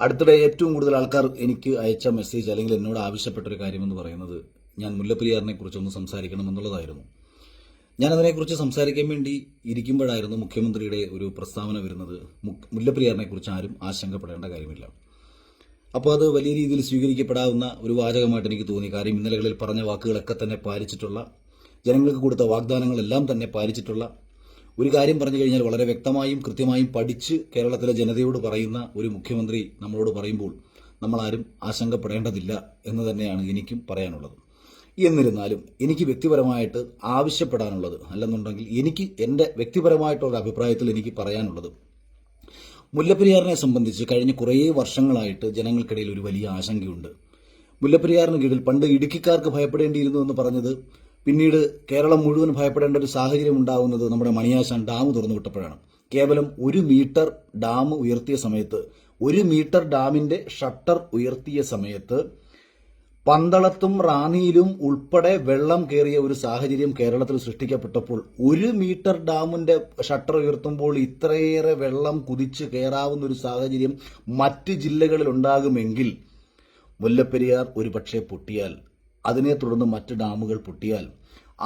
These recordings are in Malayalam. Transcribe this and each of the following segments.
അടുത്തിടെ ഏറ്റവും കൂടുതൽ ആൾക്കാർ എനിക്ക് അയച്ച മെസ്സേജ് അല്ലെങ്കിൽ എന്നോട് ആവശ്യപ്പെട്ട ഒരു കാര്യമെന്ന് പറയുന്നത് ഞാൻ മുല്ലപ്പെരിയാറിനെ കുറിച്ചൊന്ന് സംസാരിക്കണം എന്നുള്ളതായിരുന്നു. ഞാൻ അതിനെക്കുറിച്ച് സംസാരിക്കാൻ വേണ്ടി ഇരിക്കുമ്പോഴായിരുന്നു മുഖ്യമന്ത്രിയുടെ ഒരു പ്രസ്താവന വരുന്നത്. മുല്ലപ്പെരിയാറിനെ കുറിച്ച് ആരും ആശങ്കപ്പെടേണ്ട കാര്യമില്ല. അപ്പോൾ അത് വലിയ രീതിയിൽ സ്വീകരിക്കപ്പെടാവുന്ന ഒരു വാചകമായിട്ട് എനിക്ക് തോന്നി. കാര്യം ഇന്നലകളിൽ പറഞ്ഞ വാക്കുകളൊക്കെ തന്നെ പാലിച്ചിട്ടുള്ള, ജനങ്ങൾക്ക് കൊടുത്ത വാഗ്ദാനങ്ങളെല്ലാം തന്നെ പാലിച്ചിട്ടുള്ള ഒരു കാര്യം പറഞ്ഞു കഴിഞ്ഞാൽ വളരെ വ്യക്തമായും കൃത്യമായും പഠിച്ച് കേരളത്തിലെ ജനതയോട് പറയുന്ന ഒരു മുഖ്യമന്ത്രി നമ്മളോട് പറയുമ്പോൾ നമ്മളാരും ആശങ്കപ്പെടേണ്ടതില്ല എന്ന് തന്നെയാണ് എനിക്കും പറയാനുള്ളത്. എന്നിരുന്നാലും എനിക്ക് വ്യക്തിപരമായിട്ട് ആവശ്യപ്പെടാനുള്ളത്, അല്ലെന്നുണ്ടെങ്കിൽ എനിക്ക് എൻ്റെ വ്യക്തിപരമായിട്ടുള്ള അഭിപ്രായത്തിൽ എനിക്ക് പറയാനുള്ളത്, മുല്ലപ്പെരിയാറിനെ സംബന്ധിച്ച് കഴിഞ്ഞ കുറേ വർഷങ്ങളായിട്ട് ജനങ്ങൾക്കിടയിൽ ഒരു വലിയ ആശങ്കയുണ്ട്. മുല്ലപ്പെരിയാറിന് കീഴിൽ പണ്ട് ഇടുക്കിക്കാർക്ക് ഭയപ്പെടേണ്ടിയിരുന്നു എന്ന് പറഞ്ഞത് പിന്നീട് കേരളം മുഴുവൻ ഭയപ്പെടേണ്ട ഒരു സാഹചര്യം ഉണ്ടാകുന്നത് നമ്മുടെ മണിയാശാൻ ഡാം തുറന്നു വിട്ടപ്പോഴാണ്. കേവലം 1 മീറ്റർ ഡാം ഉയർത്തിയ സമയത്ത്, 1 മീറ്റർ ഡാമിന്റെ ഷട്ടർ ഉയർത്തിയ സമയത്ത് പന്തളത്തും റാന്നിയിലും ഉൾപ്പെടെ വെള്ളം കയറിയ ഒരു സാഹചര്യം കേരളത്തിൽ സൃഷ്ടിക്കപ്പെട്ടപ്പോൾ 1 മീറ്റർ ഡാമിന്റെ ഷട്ടർ ഉയർത്തുമ്പോൾ ഇത്രയേറെ വെള്ളം കുതിച്ച് കയറാവുന്ന ഒരു സാഹചര്യം മറ്റ് ജില്ലകളിൽ ഉണ്ടാകുമെങ്കിൽ മുല്ലപ്പെരിയാർ ഒരു പക്ഷേ പൊട്ടിയാൽ, അതിനെ തുടർന്ന് മറ്റ് ഡാമുകൾ പൊട്ടിയാൽ,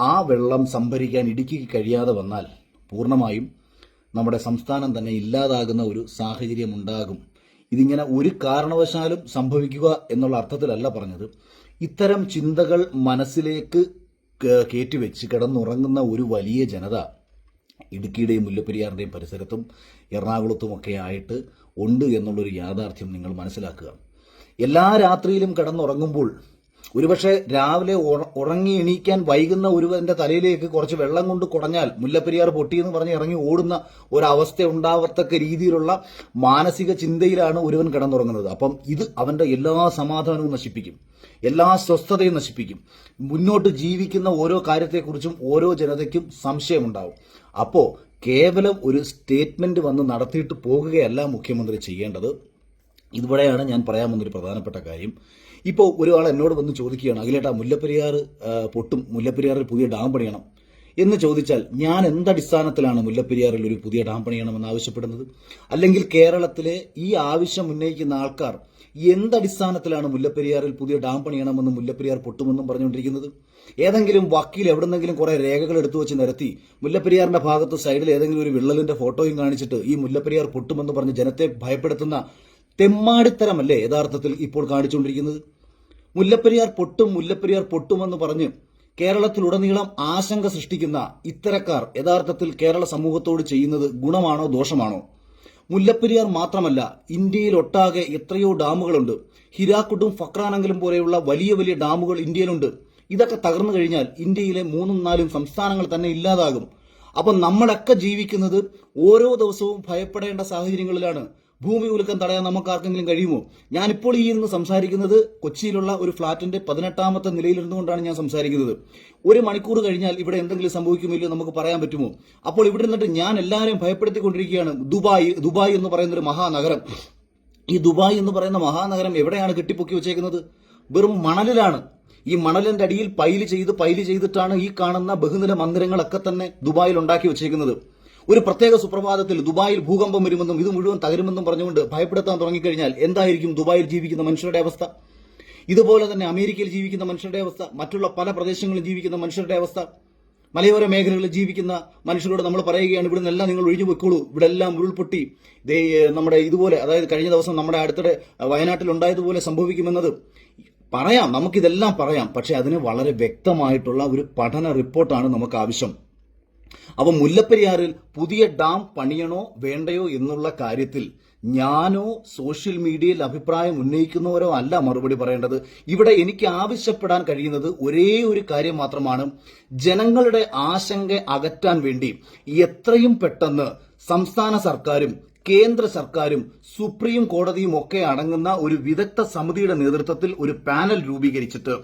ആ വെള്ളം സംഭരിക്കാൻ ഇടുക്കിക്ക് കഴിയാതെ വന്നാൽ പൂർണ്ണമായും നമ്മുടെ സംസ്ഥാനം തന്നെ ഇല്ലാതാകുന്ന ഒരു സാഹചര്യം ഉണ്ടാകും. ഇതിങ്ങനെ ഒരു കാരണവശാലും സംഭവിക്കുക എന്നുള്ള അർത്ഥത്തിലല്ല പറഞ്ഞത്. ഇത്തരം ചിന്തകൾ മനസ്സിലേക്ക് കയറ്റിവെച്ച് കിടന്നുറങ്ങുന്ന ഒരു വലിയ ജനത ഇടുക്കിയുടെയും മുല്ലപ്പെരിയാറിന്റെയും പരിസരത്തും എറണാകുളത്തുമൊക്കെ ആയിട്ട് ഉണ്ട് എന്നുള്ളൊരു യാഥാർത്ഥ്യം നിങ്ങൾ മനസ്സിലാക്കുക. എല്ലാ രാത്രിയിലും കിടന്നുറങ്ങുമ്പോൾ ഒരുപക്ഷെ രാവിലെ ഉറങ്ങി എണീക്കാൻ വൈകുന്ന ഒരുവന്റെ തലയിലേക്ക് കുറച്ച് വെള്ളം കൊണ്ട് കുടഞ്ഞാൽ മുല്ലപ്പെരിയാർ പൊട്ടിയെന്ന് പറഞ്ഞ് ഇറങ്ങി ഓടുന്ന ഒരവസ്ഥ ഉണ്ടാവത്തക്ക രീതിയിലുള്ള മാനസിക ചിന്തയിലാണ് ഒരുവൻ കിടന്നുറങ്ങുന്നത്. അപ്പം ഇത് അവന്റെ എല്ലാ സമാധാനവും നശിപ്പിക്കും, എല്ലാ സ്വസ്ഥതയും നശിപ്പിക്കും. മുന്നോട്ട് ജീവിക്കുന്ന ഓരോ കാര്യത്തെക്കുറിച്ചും ഓരോ ജനതയ്ക്കും സംശയമുണ്ടാവും. അപ്പോൾ കേവലം ഒരു സ്റ്റേറ്റ്മെന്റ് വന്ന് നടത്തിയിട്ട് പോകുകയല്ല മുഖ്യമന്ത്രി ചെയ്യേണ്ടത്. ഇതുവരെയാണ് ഞാൻ പറയാൻ വന്നൊരു പ്രധാനപ്പെട്ട കാര്യം. ഇപ്പോൾ ഒരാൾ എന്നോട് വന്ന് ചോദിക്കുകയാണ്, അഖിലേട്ടാ മുല്ലപ്പെരിയാർ പൊട്ടും, മുല്ലപ്പെരിയാറിൽ പുതിയ ഡാം പണിയണം എന്ന് ചോദിച്ചാൽ ഞാൻ എന്തടിസ്ഥാനത്തിലാണ് മുല്ലപ്പെരിയാറിൽ ഒരു പുതിയ ഡാം പണിയണമെന്ന് ആവശ്യപ്പെടുന്നത്? അല്ലെങ്കിൽ കേരളത്തിലെ ഈ ആവശ്യം ഉന്നയിക്കുന്ന ആൾക്കാർ എന്തടിസ്ഥാനത്തിലാണ് മുല്ലപ്പെരിയാറിൽ പുതിയ ഡാം പണിയണമെന്നും മുല്ലപ്പെരിയാർ പൊട്ടുമെന്നും പറഞ്ഞുകൊണ്ടിരിക്കുന്നത്? ഏതെങ്കിലും വക്കീൽ എവിടെന്നെങ്കിലും കുറെ രേഖകൾ എടുത്തു വെച്ച് നിരത്തി മുല്ലപ്പെരിയാറിന്റെ ഭാഗത്ത് സൈഡിൽ ഏതെങ്കിലും ഒരു വിള്ളലിന്റെ ഫോട്ടോയും കാണിച്ചിട്ട് ഈ മുല്ലപ്പെരിയാർ പൊട്ടുമെന്ന് പറഞ്ഞ് ജനത്തെ ഭയപ്പെടുത്തുന്ന തെമ്മാടിത്തരമല്ലേ യഥാർത്ഥത്തിൽ ഇപ്പോൾ കാണിച്ചുകൊണ്ടിരിക്കുന്നത്? മുല്ലപ്പെരിയാർ പൊട്ടുമെന്ന് പറഞ്ഞ് കേരളത്തിലുടനീളം ആശങ്ക സൃഷ്ടിക്കുന്ന ഇത്തരക്കാർ യഥാർത്ഥത്തിൽ കേരള സമൂഹത്തോട് ചെയ്യുന്നത് ഗുണമാണോ ദോഷമാണോ? മുല്ലപ്പെരിയാർ മാത്രമല്ല, ഇന്ത്യയിലൊട്ടാകെ എത്രയോ ഡാമുകളുണ്ട്. ഹിരാക്കുഡും ഫക്രാനങ്കലും പോലെയുള്ള വലിയ വലിയ ഡാമുകൾ ഇന്ത്യയിലുണ്ട്. ഇതൊക്കെ തകർന്നു കഴിഞ്ഞാൽ ഇന്ത്യയിലെ 3-4 സംസ്ഥാനങ്ങൾ തന്നെ ഇല്ലാതാകും. അപ്പം നമ്മളൊക്കെ ജീവിക്കുന്നത് ഓരോ ദിവസവും ഭയപ്പെടേണ്ട സാഹചര്യങ്ങളിലാണ്. ഭൂമി ഉലുക്കം തടയാൻ നമുക്ക് ആർക്കെങ്കിലും കഴിയുമോ? ഞാനിപ്പോൾ ഈ ഇരുന്ന് സംസാരിക്കുന്നത് കൊച്ചിയിലുള്ള ഒരു ഫ്ളാറ്റിന്റെ 18ാമത്തെ നിലയിലിരുന്നുകൊണ്ടാണ് ഞാൻ സംസാരിക്കുന്നത്. 1 മണിക്കൂർ കഴിഞ്ഞാൽ ഇവിടെ എന്തെങ്കിലും സംഭവിക്കുമില്ലോ നമുക്ക് പറയാൻ പറ്റുമോ? അപ്പോൾ ഇവിടെ നിന്നിട്ട് ഞാൻ എല്ലാവരെയും ഭയപ്പെടുത്തിക്കൊണ്ടിരിക്കുകയാണ്. ദുബായ് എന്ന് പറയുന്ന ഒരു മഹാനഗരം. ഈ ദുബായ് എന്ന് പറയുന്ന മഹാനഗരം എവിടെയാണ് കെട്ടിപ്പൊക്കി വെച്ചേക്കുന്നത്? വെറും മണലിലാണ്. ഈ മണലിന്റെ അടിയിൽ പൈല് ചെയ്തിട്ടാണ് ഈ കാണുന്ന ബഹുനില മന്ദിരങ്ങളൊക്കെ തന്നെ ദുബായിൽ ഉണ്ടാക്കി വെച്ചേക്കുന്നത്. ഒരു പ്രത്യേക സുപ്രഭാതത്തിൽ ദുബായിൽ ഭൂകമ്പം വരുമെന്നും ഇത് മുഴുവൻ തകരുമെന്നും പറഞ്ഞുകൊണ്ട് ഭയപ്പെടുത്താൻ തുടങ്ങിക്കഴിഞ്ഞാൽ എന്തായിരിക്കും ദുബായിൽ ജീവിക്കുന്ന മനുഷ്യരുടെ അവസ്ഥ? ഇതുപോലെ തന്നെ അമേരിക്കയിൽ ജീവിക്കുന്ന മനുഷ്യരുടെ അവസ്ഥ, മറ്റുള്ള പല പ്രദേശങ്ങളിൽ ജീവിക്കുന്ന മനുഷ്യരുടെ അവസ്ഥ, മലയോര മേഖലകളിൽ ജീവിക്കുന്ന മനുഷ്യരോട് നമ്മൾ പറയുകയാണ്, ഇവിടെ നിന്നെല്ലാം നിങ്ങൾ ഒഴിഞ്ഞു വെക്കോളൂ, ഇവിടെ എല്ലാം ഉരുൾപൊട്ടി നമ്മുടെ ഇതുപോലെ, അതായത് കഴിഞ്ഞ ദിവസം നമ്മുടെ അടുത്തിടെ വയനാട്ടിൽ ഉണ്ടായതുപോലെ സംഭവിക്കുമെന്നത് പറയാം. നമുക്കിതെല്ലാം പറയാം. പക്ഷെ അതിന് വളരെ വ്യക്തമായിട്ടുള്ള ഒരു പഠന റിപ്പോർട്ടാണ് നമുക്ക് ആവശ്യം. അപ്പൊ മുല്ലപ്പെരിയാറിൽ പുതിയ ഡാം പണിയണോ വേണ്ടയോ എന്നുള്ള കാര്യത്തിൽ ഞാനോ സോഷ്യൽ മീഡിയയിൽ അഭിപ്രായം ഉന്നയിക്കുന്നവരോ അല്ല മറുപടി പറയേണ്ടത്. ഇവിടെ എനിക്ക് ആവശ്യപ്പെടാൻ കഴിയുന്നത് ഒരേ ഒരു കാര്യം മാത്രമാണ്. ജനങ്ങളുടെ ആശങ്ക അകറ്റാൻ വേണ്ടി എത്രയും പെട്ടെന്ന് സംസ്ഥാന സർക്കാരും കേന്ദ്ര സർക്കാരും സുപ്രീം കോടതിയും ഒക്കെ അടങ്ങുന്ന ഒരു വിദഗ്ധ സമിതിയുടെ നേതൃത്വത്തിൽ ഒരു പാനൽ രൂപീകരിച്ചിട്ട്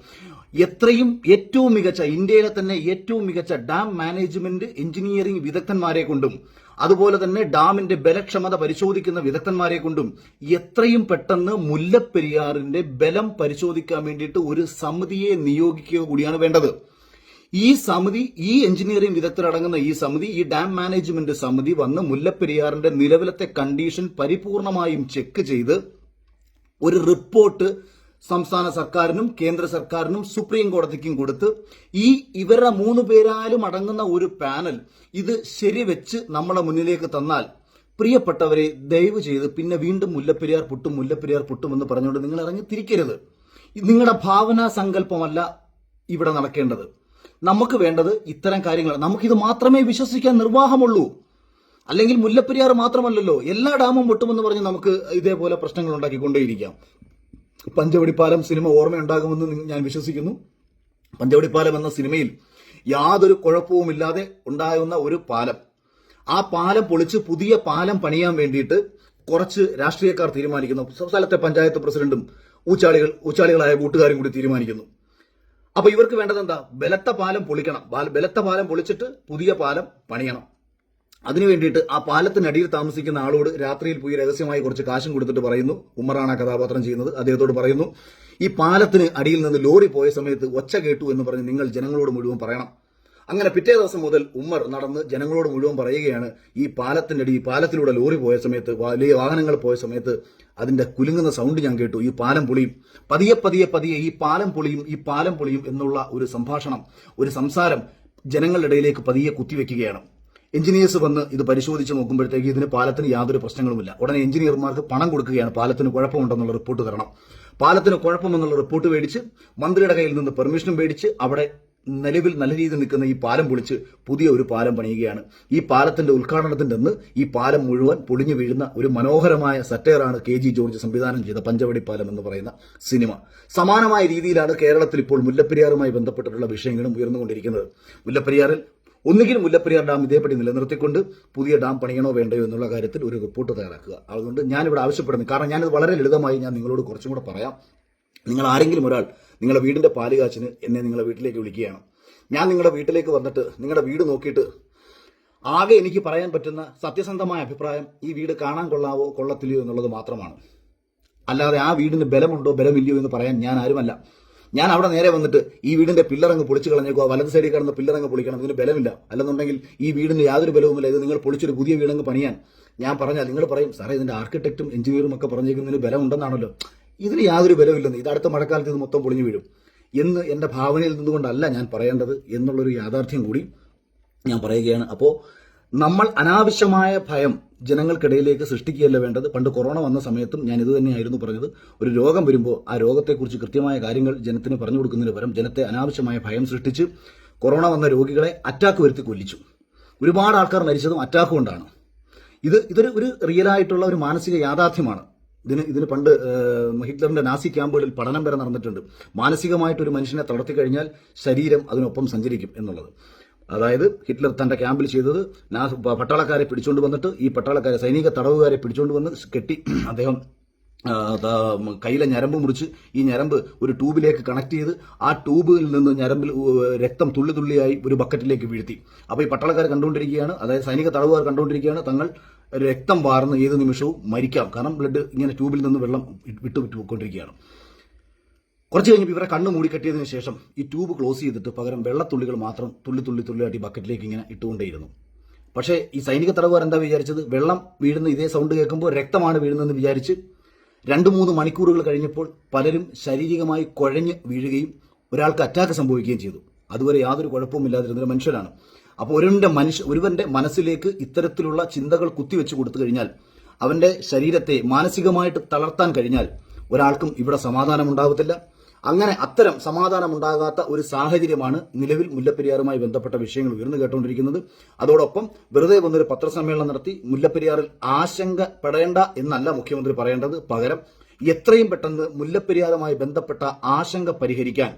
ഏറ്റവും മികച്ച, ഇന്ത്യയിലെ തന്നെ ഏറ്റവും മികച്ച ഡാം മാനേജ്മെന്റ് എഞ്ചിനീയറിംഗ് വിദഗ്ധന്മാരെ കൊണ്ടും അതുപോലെ തന്നെ ഡാമിന്റെ ബലക്ഷമത പരിശോധിക്കുന്ന വിദഗ്ധന്മാരെ കൊണ്ടും എത്രയും പെട്ടെന്ന് മുല്ലപ്പെരിയാറിന്റെ ബലം പരിശോധിക്കാൻ വേണ്ടിയിട്ട് ഒരു സമിതിയെ നിയോഗിക്കുക കൂടിയാണ് വേണ്ടത്. ഈ സമിതി, ഈ എഞ്ചിനീയറിംഗ് വിദഗ്ധരടങ്ങുന്ന ഈ സമിതി, ഈ ഡാം മാനേജ്മെന്റ് സമിതി വന്ന് മുല്ലപ്പെരിയാറിന്റെ നിലവിലത്തെ കണ്ടീഷൻ പരിപൂർണമായും ചെക്ക് ചെയ്ത് ഒരു റിപ്പോർട്ട് സംസ്ഥാന സർക്കാരിനും കേന്ദ്ര സർക്കാരിനും സുപ്രീം കോടതിക്കും കൊടുത്ത് ഇവരുടെ 3 പേരാലും അടങ്ങുന്ന ഒരു പാനൽ ഇത് ശരിവെച്ച് നമ്മളെ മുന്നിലേക്ക് തന്നാൽ, പ്രിയപ്പെട്ടവരെ, ദയവ് ചെയ്ത് പിന്നെ വീണ്ടും മുല്ലപ്പെരിയാർ പൊട്ടും എന്ന് പറഞ്ഞുകൊണ്ട് നിങ്ങൾ ഇറങ്ങി തിരിക്കരുത്. നിങ്ങളുടെ ഭാവനാ സങ്കല്പമല്ല ഇവിടെ നടക്കേണ്ടത്. നമുക്ക് വേണ്ടത് ഇത്തരം കാര്യങ്ങൾ. നമുക്കിത് മാത്രമേ വിശ്വസിക്കാൻ നിർവാഹമുള്ളൂ. അല്ലെങ്കിൽ മുല്ലപ്പെരിയാർ മാത്രമല്ലല്ലോ, എല്ലാ ഡാമും പൊട്ടുമെന്ന് പറഞ്ഞ് നമുക്ക് ഇതേപോലെ പ്രശ്നങ്ങൾ ഉണ്ടാക്കിക്കൊണ്ടേയിരിക്കാം. പഞ്ചവടിപ്പാലം സിനിമ ഓർമ്മയുണ്ടാകുമെന്ന് ഞാൻ വിശ്വസിക്കുന്നു. പഞ്ചവടിപ്പാലം എന്ന സിനിമയിൽ യാതൊരു കുഴപ്പവുമില്ലാതെ ഉണ്ടാകുന്ന ഒരു പാലം, ആ പാലം പൊളിച്ച് പുതിയ പാലം പണിയാൻ വേണ്ടിയിട്ട് കുറച്ച് രാഷ്ട്രീയക്കാർ തീരുമാനിക്കുന്നു. സ്ഥലത്തെ പഞ്ചായത്ത് പ്രസിഡന്റും ഊച്ചാളികളായ കൂട്ടുകാരും കൂടി തീരുമാനിക്കുന്നു. അപ്പൊ ഇവർക്ക് വേണ്ടത് എന്താ? ബലത്ത പാലം പൊളിക്കണം. ബലത്ത പാലം പൊളിച്ചിട്ട് പുതിയ പാലം പണിയണം. അതിനു വേണ്ടിയിട്ട് ആ പാലത്തിനടിയിൽ താമസിക്കുന്ന ആളോട് രാത്രിയിൽ പോയി രഹസ്യമായി കുറച്ച് കാശും കൊടുത്തിട്ട് പറയുന്നു, ഉമ്മറാണ് ആ കഥാപാത്രം ചെയ്യുന്നത്, അദ്ദേഹത്തോട് പറയുന്നു, ഈ പാലത്തിന് അടിയിൽ നിന്ന് ലോറി പോയ സമയത്ത് ഒച്ച കേട്ടു എന്ന് പറഞ്ഞ് നിങ്ങൾ ജനങ്ങളോട് മുഴുവൻ പറയണം. അങ്ങനെ പിറ്റേ ദിവസം മുതൽ ഉമ്മർ നടന്ന് ജനങ്ങളോട് മുഴുവൻ പറയുകയാണ്, ഈ പാലത്തിലൂടെ ലോറി പോയ സമയത്ത്, വലിയ വാഹനങ്ങൾ പോയ സമയത്ത് അതിന്റെ കുലുങ്ങുന്ന സൗണ്ട് ഞാൻ കേട്ടു, ഈ പാലം പൊളിയും, പതിയെ ഈ പാലം പൊളിയും എന്നുള്ള ഒരു സംഭാഷണം, ഒരു സംസാരം ജനങ്ങളുടെ ഇടയിലേക്ക് പതിയെ കുത്തിവെക്കുകയാണ്. എഞ്ചിനീയേഴ്സ് വന്ന് ഇത് പരിശോധിച്ച് നോക്കുമ്പോഴത്തേക്ക് പാലത്തിന് യാതൊരു പ്രശ്നങ്ങളുമില്ല. ഉടനെ എഞ്ചിനീയർമാർക്ക് പണം കൊടുക്കുകയാണ്, പാലത്തിന് കുഴപ്പമുണ്ടെന്നുള്ള റിപ്പോർട്ട് തരണം. പാലത്തിന് കുഴപ്പമെന്നുള്ള റിപ്പോർട്ട് മേടിച്ച് മന്ത്രിയുടെ കയ്യിൽ നിന്ന് പെർമിഷനും മേടിച്ച് അവിടെ നിലവിൽ നല്ല രീതിയിൽ നിൽക്കുന്ന ഈ പാലം പൊളിച്ച് പുതിയ ഒരു പാലം പണിയുകയാണ്. ഈ പാലത്തിന്റെ ഉദ്ഘാടനത്തിന്റെ അന്ന് ഈ പാലം മുഴുവൻ പൊളിഞ്ഞു വീഴുന്ന ഒരു മനോഹരമായ സറ്റയറാണ് KG ജോർജ് സംവിധാനം ചെയ്ത പഞ്ചവടിപ്പാലം എന്ന് പറയുന്ന സിനിമ. സമാനമായ രീതിയിലാണ് കേരളത്തിൽ ഇപ്പോൾ മുല്ലപ്പെരിയാറുമായി ബന്ധപ്പെട്ടിട്ടുള്ള വിഷയങ്ങളും ഉയർന്നുകൊണ്ടിരിക്കുന്നത്. ഒന്നുകിൽ മുല്ലപ്പെരിയാർ ഡാം ഇതേപടി നിലനിർത്തിക്കൊണ്ട് പുതിയ ഡാം പണിയണോ വേണ്ടയോ എന്നുള്ള കാര്യത്തിൽ ഒരു റിപ്പോർട്ട് തയ്യാറാക്കുക. അതുകൊണ്ട് ഞാനിവിടെ ആവശ്യപ്പെടുന്നു, കാരണം ഞാനിത് വളരെ ലളിതമായി ഞാൻ നിങ്ങളോട് കുറച്ചും കൂടെ പറയാം. നിങ്ങൾ ആരെങ്കിലും ഒരാൾ നിങ്ങളുടെ വീടിന്റെ പാല് കാച്ചിന് എന്നെ നിങ്ങളുടെ വീട്ടിലേക്ക് വിളിക്കുകയാണ്. ഞാൻ നിങ്ങളുടെ വീട്ടിലേക്ക് വന്നിട്ട് നിങ്ങളുടെ വീട് നോക്കിയിട്ട് ആകെ എനിക്ക് പറയാൻ പറ്റുന്ന സത്യസന്ധമായ അഭിപ്രായം ഈ വീട് കാണാൻ കൊള്ളാവോ കൊള്ളത്തില്ലയോ എന്നുള്ളത് മാത്രമാണ്. അല്ലാതെ ആ വീടിന് ബലമുണ്ടോ ബലമില്ലയോ എന്ന് പറയാൻ ഞാൻ ആരുമല്ല. ഞാൻ അവിടെ നേരെ വന്നിട്ട് ഈ വീടിന്റെ പില്ലറങ്ങ് പൊളിച്ചു കളഞ്ഞേക്കോ, വലത് സൈഡിൽ കിടന്ന പില്ലറങ്ങ് പൊളിക്കണം, ഇതിന് ബലമില്ല, അല്ലെന്നുണ്ടെങ്കിൽ ഈ വീടിന് യാതൊരു ബലവുമില്ല, ഇത് നിങ്ങൾ പൊളിച്ചൊരു പുതിയ വീടങ്ങ് പണിയാൻ ഞാൻ പറഞ്ഞാൽ നിങ്ങൾ പറയും, സാറേ ഇതിന്റെ ആർക്കിടെക്റ്റും എഞ്ചിനീയറും ഒക്കെ പറഞ്ഞേക്കുന്നതിന് ബലം ഉണ്ടെന്നാണല്ലോ, ഇതിന് യാതൊരു ബലമില്ലെന്ന്, ഇത് അടുത്ത മഴക്കാലത്ത് ഇത് മൊത്തം പൊളിഞ്ഞു വീഴും എന്ന് എന്റെ ഭാവനയിൽ നിന്നുകൊണ്ടല്ല ഞാൻ പറയേണ്ടത് എന്നുള്ളൊരു യാഥാർത്ഥ്യം കൂടി ഞാൻ പറയുകയാണ്. അപ്പോൾ നമ്മൾ അനാവശ്യമായ ഭയം ജനങ്ങൾക്കിടയിലേക്ക് സൃഷ്ടിക്കുകയല്ല വേണ്ടത്. പണ്ട് കൊറോണ വന്ന സമയത്തും ഞാൻ ഇത് തന്നെയായിരുന്നു പറഞ്ഞത്. ഒരു രോഗം വരുമ്പോൾ ആ രോഗത്തെക്കുറിച്ച് കൃത്യമായ കാര്യങ്ങൾ ജനത്തിന് പറഞ്ഞു കൊടുക്കുന്നതിന് പകരം ജനത്തെ അനാവശ്യമായ ഭയം സൃഷ്ടിച്ച് കൊറോണ വന്ന രോഗികളെ അറ്റാക്ക് വരുത്തി കൊല്ലിച്ചു. ഒരുപാട് ആൾക്കാർ മരിച്ചതും അറ്റാക്ക് കൊണ്ടാണ്. ഇതൊരു റിയലായിട്ടുള്ള ഒരു മാനസിക യാഥാർത്ഥ്യമാണ്. ഇതിന് പണ്ട് ഹിറ്റ്ലറിന്റെ നാസി ക്യാമ്പുകളിൽ പഠനം വരെ നടന്നിട്ടുണ്ട്. മാനസികമായിട്ട് ഒരു മനുഷ്യനെ തളർത്തി കഴിഞ്ഞാൽ ശരീരം അതിനൊപ്പം സഞ്ചരിക്കും എന്നുള്ളത്. അതായത് ഹിറ്റ്ലർ തന്റെ ക്യാമ്പിൽ ചെയ്തത് പട്ടാളക്കാരെ പിടിച്ചുകൊണ്ട് വന്നിട്ട് ഈ സൈനിക തടവുകാരെ പിടിച്ചുകൊണ്ട് വന്ന് കെട്ടി അദ്ദേഹം കയ്യിലെ ഞരമ്പ് മുറിച്ച് ഈ ഞരമ്പ് ഒരു ട്യൂബിലേക്ക് കണക്ട് ചെയ്ത് ആ ട്യൂബിൽ നിന്ന് ഞരമ്പിൽ രക്തം തുള്ളി തുള്ളിയായി ഒരു ബക്കറ്റിലേക്ക് വീഴ്ത്തി. അപ്പോൾ ഈ പട്ടാളക്കാർ കണ്ടുകൊണ്ടിരിക്കുകയാണ്, അതായത് സൈനിക തടവുകാർ കണ്ടുകൊണ്ടിരിക്കുകയാണ്, തങ്ങൾ രക്തം വാർന്ന് ഏത് നിമിഷവും മരിക്കാം, കാരണം ബ്ലഡ് ഇങ്ങനെ ട്യൂബിൽ നിന്ന് വെള്ളം വിട്ടുകൊണ്ടിരിക്കുകയാണ്. കുറച്ച് കഴിഞ്ഞപ്പോൾ ഇവരെ കണ്ണ് മൂടിക്കെട്ടിയതിനു ശേഷം ഈ ട്യൂബ് ക്ലോസ് ചെയ്തിട്ട് പകരം വെള്ളത്തുള്ളികൾ മാത്രം തുള്ളിയായിട്ട് ഈ ബക്കറ്റിലേക്ക് ഇങ്ങനെ ഇട്ടുകൊണ്ടേയിരുന്നു. പക്ഷേ ഈ സൈനിക തടവുകാർ എന്താ വിചാരിച്ചത്? വെള്ളം വീഴുന്ന ഇതേ സൗണ്ട് കേൾക്കുമ്പോൾ രക്തമാണ് വീഴുന്നതെന്ന് വിചാരിച്ച് 2-3 മണിക്കൂറുകൾ കഴിഞ്ഞപ്പോൾ പലരും ശാരീരികമായി കുഴഞ്ഞ് വീഴുകയും ഒരാൾക്ക് അറ്റാക്ക് സംഭവിക്കുകയും ചെയ്തു. അതുവരെ യാതൊരു കുഴപ്പവുമില്ലാതിരുന്ന മനുഷ്യരാണ്. അപ്പോൾ ഒരുവന്റെ മനസ്സിലേക്ക് ഇത്തരത്തിലുള്ള ചിന്തകൾ കുത്തിവെച്ച് കൊടുത്തു കഴിഞ്ഞാൽ, അവന്റെ ശരീരത്തെ മാനസികമായിട്ട് തളർത്താൻ കഴിഞ്ഞാൽ ഒരാൾക്കും ഇവിടെ സമാധാനം ഉണ്ടാകത്തില്ല. അങ്ങനെ അത്തരം സമാധാനമുണ്ടാകാത്ത ഒരു സാഹചര്യമാണ് നിലവിൽ മുല്ലപ്പെരിയാറുമായി ബന്ധപ്പെട്ട വിഷയങ്ങൾ ഉയർന്നു കേട്ടുകൊണ്ടിരിക്കുന്നത്. അതോടൊപ്പം വെറുതെ വന്നൊരു പത്രസമ്മേളനം നടത്തി മുല്ലപ്പെരിയാറിൽ ആശങ്കപ്പെടേണ്ട എന്നല്ല മുഖ്യമന്ത്രി പറയേണ്ടത്, പകരം എത്രയും പെട്ടെന്ന് മുല്ലപ്പെരിയാറുമായി ബന്ധപ്പെട്ട ആശങ്ക പരിഹരിക്കാൻ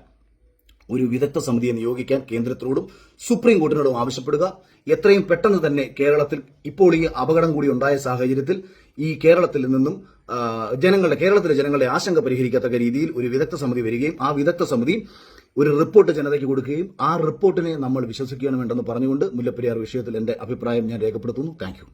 ഒരു വിദഗ്ധ സമിതിയെ നിയോഗിക്കാൻ കേന്ദ്രത്തിനോടും സുപ്രീം കോടതിയോടും ആവശ്യപ്പെടുക. എത്രയും പെട്ടെന്ന് തന്നെ കേരളത്തിൽ ഇപ്പോൾ ഈ അപകടം കൂടി ഉണ്ടായ സാഹചര്യത്തിൽ ഈ കേരളത്തിലെ ജനങ്ങളുടെ ആശങ്ക പരിഹരിക്കത്തക്ക രീതിയിൽ ഒരു വിദഗ്ധ സമിതി വരികയും ആ വിദഗ്ധ സമിതി ഒരു റിപ്പോർട്ട് ജനതയ്ക്ക് കൊടുക്കുകയും ആ റിപ്പോർട്ടിനെ നമ്മൾ വിശ്വസിക്കുകയാണ് വേണ്ടെന്ന് പറഞ്ഞുകൊണ്ട് മുല്ലപ്പെരിയാർ വിഷയത്തിൽ എന്റെ അഭിപ്രായം ഞാൻ രേഖപ്പെടുത്തുന്നു. Thank you.